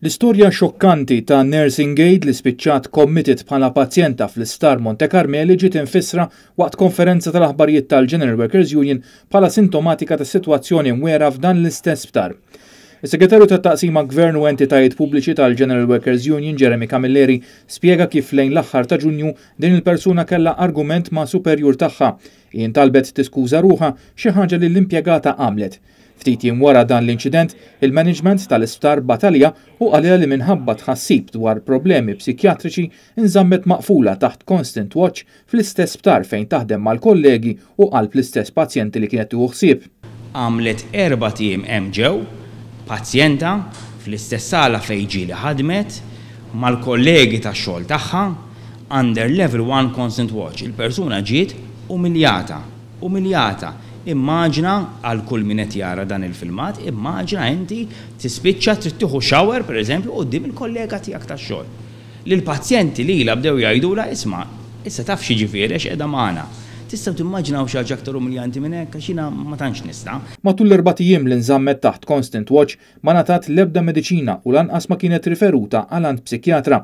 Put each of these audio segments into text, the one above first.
L-istorja xokkanti ta' nursing aide li spiċċat committed bħala pazjenta fl-Isptar Monte Carmeli ġiet infissra waqt konferenza tal-aħbarijiet tal-General Workers Union bħala sintomatika ta' sitwazzjoni mwera f'dan l-istess sptar. Is-Segretarju tat-Taqsima Gvern u Entitajiet Pubbliċi tal-General Workers Union Jeremy Camilleri spjega kif lejn l-aħħar ta' Ġunju din il-persuna kellha argument ma' superjur tagħha. Jien talbet tiskuża ruħha xi ħaġa li l-impjegata għamlet. Ftit jiem wara dan l-inċident, il-management tal-isptar batalja u għalija li minħabba tħassib dwar problemi psikjatriċi inżammet maqfula taħt constant watch fl-istess sptar fejn taħdem mal-kollegi u qalb l-istess pazjenti li kienet tieħu ħsieb. Għamlet 4 tiem hemm ġew pazjenta fl-istess sala fejn ġieli ħadmet mal-kollegi tax-xogħol tagħha under level 1 constant watch. Il-persuna ġiet umiljata. Immaġina għal kull min qed jara dan il-filmat, immaġina inti tispiċċa trid tieħu shower pereżempju quddiem il-kollega tiegħek tax-xogħol. Lill-pazjenti lilha bdew jgħidulha isma' issa taf xi ġifieri x'qiegħda magħna. Tistgħu timmaġinaw xi ħaġa aktar umiljanti minn hekk għax jiena ma tantx nista'. Matul l-4 ijiem li nżammet taħt constant watch ma ngħatat l-ebda mediċina u lanqas ma kienet riferuta għal għand psikjatra.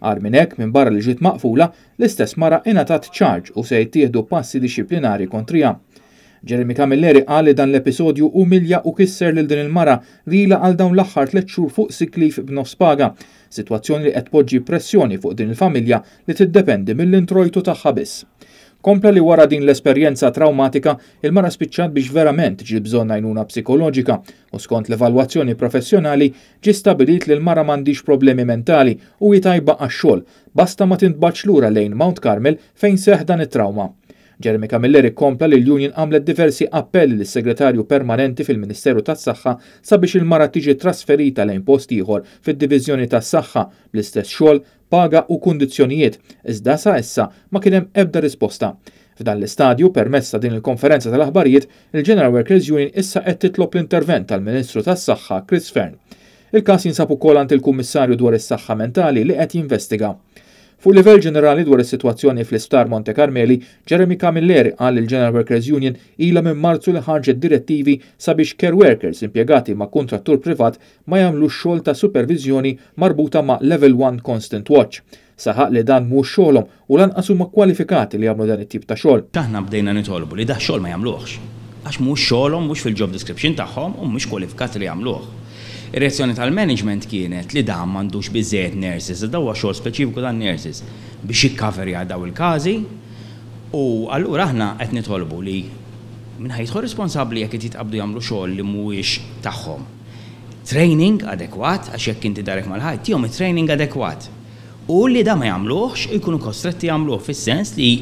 Għar minn hekk minn barra li ġiet maqfula, l-istess mara ingħatat charge u se jittieħdu passi dixxiplinari kontrija. Jeremy Camilleri qal li dan l-episodju umilja u kisser lil din il-mara li ilha għal dawn l-aħħar 3 xhur fuq sick leave b'nofs paga, sitwazzjoni li qed tpoġġi pressjoni fuq din il-familja li tiddependi mill-introjtu tagħha biss. Kompla li wara din l-esperjenza traumatika, il-mara spiċċat biex verament ġi bżonn għajnuna psikoloġika u skont l-evalwazzjoni professjonali ġi stabilit li l-mara m'għandix problemi mentali u jitajba għax-xogħol, basta ma tintbaċċ lura lejn Mount Carmel fejn seħ dan it-trauma. Jeremy Camilleri kompla li l-Union għamlet diversi appelli lis-Segretarju Permanenti fil-Ministeru tas-Saħħa sabiex il-mara tiġi trasferita lejn post ieħor fid-Diviżjoni tas-Saħħa bl-istess xogħol, paga u kundizzjonijiet, iżda sa issa ma kien hemm ebda risposta. F'dan l-istadju permezz ta' din il-konferenza tal-aħbarijiet, il-General Workers Union issa qed titlob l-intervent tal-Ministru tas-Saħħa Chris Fearn. Il-każ jinsab ukoll għand il-Kummissarju dwar is-Saħħa Mentali li qed jinvestiga. Fuq livell ġenerali dwar is-sitwazzjoni fl-Isptar Monte Carmeli, Jeremy Camilleri qal il-General Workers Union ilha minn Marzu li ħarġet direttivi sabiex care workers impjegati ma' kontrattur privat ma jagħmlux xogħol ta' supervizjoni marbuta ma' level 1 constant watch. Saħaq li dan mhux xogħolhom u lanqas huma kwalifikati li jagħmlu dan it-tip ta' xogħol. Taħna bdejna nitolbu li dah xogħol ma jagħmluhx. Għax mhux xogħolhom mhux fil-job description tagħhom u mhux kwalifikati li jagħmluh. Ir-reazzjoni tal-management kienet li dan m'għandux biżżejjed nurses, daw xogħol speċifiku tan-nurses biex jikkaverja daw il-każi u allura aħna qed nitolbu li min ħajtħol responsabbli jekk jitqabdu jagħmlu xogħol li mhuwiex tagħhom. Training adekwat għax jekk inti darek mal-ħajt tihom training adekwat. U li da ma jagħmluhx ikunu kostretti jagħmluh fis-sens li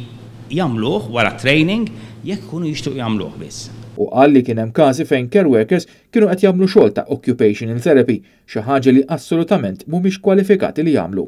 jagħmluh wara training jekk ikunu jixtiequ jagħmluh biss. U qal li kien hemm każi fejn care workers kienu qed jagħmlu xogħol ta' occupational therapy, xi ħaġa li assolutament mhumiex kwalifikati li jagħmlu.